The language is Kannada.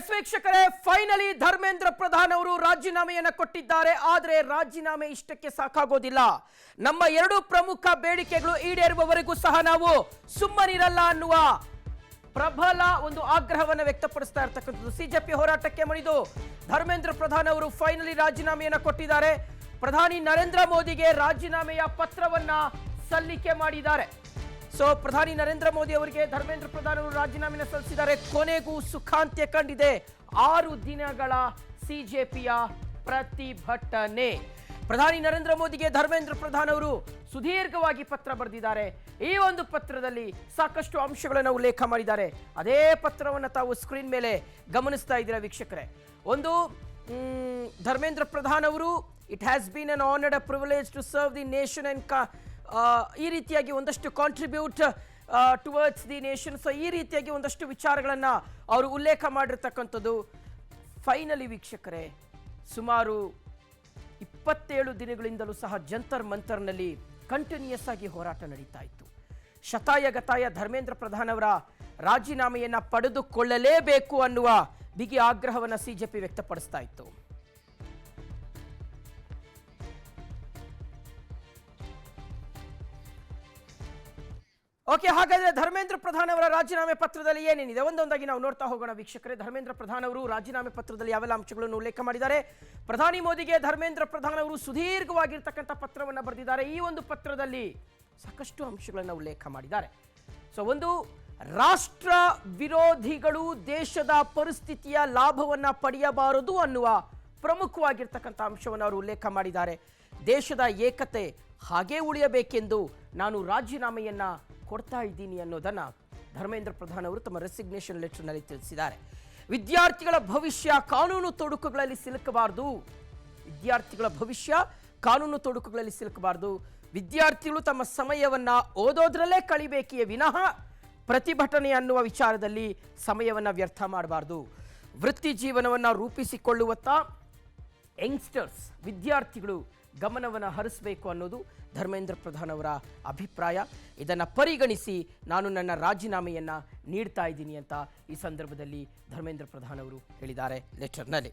ಎಸ್ ವೀಕ್ಷಕರೇ, ಫೈನಲಿ ಧರ್ಮೇಂದ್ರ ಪ್ರಧಾನ್ ಅವರು ರಾಜೀನಾಮೆಯನ್ನು ಕೊಟ್ಟಿದ್ದಾರೆ. ಆದರೆ ರಾಜೀನಾಮೆ ಇಷ್ಟಕ್ಕೆ ಸಾಕಾಗೋದಿಲ್ಲ. ನಮ್ಮ ಎರಡು ಪ್ರಮುಖ ಬೇಡಿಕೆಗಳು ಈಡೇರುವವರೆಗೂ ಸಹ ನಾವು ಸುಮ್ಮನಿರಲ್ಲ ಅನ್ನುವ ಪ್ರಬಲ ಒಂದು ಆಗ್ರಹವನ್ನು ವ್ಯಕ್ತಪಡಿಸ್ತಾ ಇರತಕ್ಕಂಥದ್ದು. ಸಿಜೆಪಿ ಹೋರಾಟಕ್ಕೆ ಮಣಿದು ಧರ್ಮೇಂದ್ರ ಪ್ರಧಾನ್ ಅವರು ಫೈನಲಿ ರಾಜೀನಾಮೆಯನ್ನು ಕೊಟ್ಟಿದ್ದಾರೆ. ಪ್ರಧಾನಿ ನರೇಂದ್ರ ಮೋದಿಗೆ ರಾಜೀನಾಮೆಯ ಪತ್ರವನ್ನ ಸಲ್ಲಿಕೆ ಮಾಡಿದ್ದಾರೆ. ಸೊ ಪ್ರಧಾನಿ ನರೇಂದ್ರ ಮೋದಿ ಅವರಿಗೆ ಧರ್ಮೇಂದ್ರ ಪ್ರಧಾನ್ ಅವರು ರಾಜೀನಾಮೆಯನ್ನು ಸಲ್ಲಿಸಿದ್ದಾರೆ. ಕೊನೆಗೂ ಸುಖಾಂತ್ಯ ಕಂಡಿದೆ 6 ದಿನಗಳ ಸಿಜೆಪಿಯ ಪ್ರತಿಭಟನೆ. ಪ್ರಧಾನಿ ನರೇಂದ್ರ ಮೋದಿಗೆ ಧರ್ಮೇಂದ್ರ ಪ್ರಧಾನ್ ಅವರು ಸುದೀರ್ಘವಾಗಿ ಪತ್ರ ಬರೆದಿದ್ದಾರೆ. ಈ ಒಂದು ಪತ್ರದಲ್ಲಿ ಸಾಕಷ್ಟು ಅಂಶಗಳನ್ನು ಉಲ್ಲೇಖ ಮಾಡಿದ್ದಾರೆ. ಅದೇ ಪತ್ರವನ್ನು ತಾವು ಸ್ಕ್ರೀನ್ ಮೇಲೆ ಗಮನಿಸ್ತಾ ಇದ್ದೀರಾ ವೀಕ್ಷಕರೇ. ಒಂದು ಧರ್ಮೇಂದ್ರ ಪ್ರಧಾನ್ ಅವರು it has been an honoured a privilege to serve the nation and ಈ ರೀತಿಯಾಗಿ ಒಂದಷ್ಟು contribute towards the nation. So ಈ ರೀತಿಯಾಗಿ ಒಂದಷ್ಟು ವಿಚಾರಗಳನ್ನು ಅವರು ಉಲ್ಲೇಖ ಮಾಡಿರ್ತಕ್ಕಂಥದ್ದು. ಫೈನಲಿ ವೀಕ್ಷಕರೇ, ಸುಮಾರು 27 ದಿನಗಳಿಂದಲೂ ಸಹ ಜಂತರ್ ಮಂತರ್ನಲ್ಲಿ ಕಂಟಿನ್ಯೂಯಸ್ ಆಗಿ ಹೋರಾಟ ನಡೀತಾ ಇತ್ತು. ಶತಾಯಗತಾಯ ಧರ್ಮೇಂದ್ರ ಪ್ರಧಾನ್ ಅವರ ರಾಜೀನಾಮೆಯನ್ನು ಪಡೆದುಕೊಳ್ಳಲೇಬೇಕು ಅನ್ನುವ ಬಿಗಿ ಆಗ್ರಹವನ್ನು ಸಿಜೆಪಿ ವ್ಯಕ್ತಪಡಿಸ್ತಾ ಇತ್ತು. ಓಕೆ, ಹಾಗಾದ್ರೆ ಧರ್ಮೇಂದ್ರ ಪ್ರಧಾನ್ ಅವರ ರಾಜೀನಾಮೆ ಪತ್ರದಲ್ಲಿ ಏನೇನಿದೆ ಒಂದೊಂದಾಗಿ ನಾವು ನೋಡ್ತಾ ಹೋಗೋಣ ವೀಕ್ಷಕರೇ. ಧರ್ಮೇಂದ್ರ ಪ್ರಧಾನ್ ಅವರು ರಾಜೀನಾಮೆ ಪತ್ರದಲ್ಲಿ ಯಾವೆಲ್ಲ ಅಂಶಗಳನ್ನು ಉಲ್ಲೇಖ ಮಾಡಿದ್ದಾರೆ? ಪ್ರಧಾನಿ ಮೋದಿಗೆ ಧರ್ಮೇಂದ್ರ ಪ್ರಧಾನ್ ಅವರು ಸುದೀರ್ಘವಾಗಿರ್ತಕ್ಕಂಥ ಪತ್ರವನ್ನು ಬರೆದಿದ್ದಾರೆ. ಈ ಒಂದು ಪತ್ರದಲ್ಲಿ ಸಾಕಷ್ಟು ಅಂಶಗಳನ್ನು ಉಲ್ಲೇಖ ಮಾಡಿದ್ದಾರೆ. ಸೊ ಒಂದು, ರಾಷ್ಟ್ರ ವಿರೋಧಿಗಳು ದೇಶದ ಪರಿಸ್ಥಿತಿಯ ಲಾಭವನ್ನ ಪಡೆಯಬಾರದು ಅನ್ನುವ ಪ್ರಮುಖವಾಗಿರ್ತಕ್ಕಂಥ ಅಂಶವನ್ನು ಅವರು ಉಲ್ಲೇಖ ಮಾಡಿದ್ದಾರೆ. ದೇಶದ ಏಕತೆ ಹಾಗೇ ಉಳಿಯಬೇಕೆಂದು ನಾನು ರಾಜೀನಾಮೆಯನ್ನ ಕೊಡ್ತಾ ಇದ್ದೀನಿ ಅನ್ನೋದನ್ನ ಧರ್ಮೇಂದ್ರ ಪ್ರಧಾನ್ ಅವರು ತಮ್ಮ ರೆಸಿಗ್ನೇಷನ್ ಲೆಟರ್ನಲ್ಲಿ ತಿಳಿಸಿದ್ದಾರೆ. ವಿದ್ಯಾರ್ಥಿಗಳ ಭವಿಷ್ಯ ಕಾನೂನು ತೊಡಕುಗಳಲ್ಲಿ ಸಿಲುಕಬಾರದು. ವಿದ್ಯಾರ್ಥಿಗಳ ಭವಿಷ್ಯ ಕಾನೂನು ತೊಡಕುಗಳಲ್ಲಿ ಸಿಲುಕಬಾರದು. ವಿದ್ಯಾರ್ಥಿಗಳು ತಮ್ಮ ಸಮಯವನ್ನ ಓದೋದ್ರಲ್ಲೇ ಕಳಿಬೇಕೇ ವಿನಃ ಪ್ರತಿಭಟನೆ ಅನ್ನುವ ವಿಚಾರದಲ್ಲಿ ಸಮಯವನ್ನ ವ್ಯರ್ಥ ಮಾಡಬಾರದು. ವೃತ್ತಿ ಜೀವನವನ್ನ ರೂಪಿಸಿಕೊಳ್ಳುವತ್ತ ಯಂಗ್ಸ್ಟರ್ಸ್, ವಿದ್ಯಾರ್ಥಿಗಳು ಗಮನವನ್ನು ಹರಿಸಬೇಕು ಅನ್ನೋದು ಧರ್ಮೇಂದ್ರ ಪ್ರಧಾನ್ ಅವರ ಅಭಿಪ್ರಾಯ. ಇದನ್ನು ಪರಿಗಣಿಸಿ ನಾನು ನನ್ನ ರಾಜೀನಾಮೆಯನ್ನು ನೀಡ್ತಾ ಇದ್ದೀನಿ ಅಂತ ಈ ಸಂದರ್ಭದಲ್ಲಿ ಧರ್ಮೇಂದ್ರ ಪ್ರಧಾನ್ ಅವರು ಹೇಳಿದ್ದಾರೆ ಲೆಟರ್ನಲ್ಲಿ.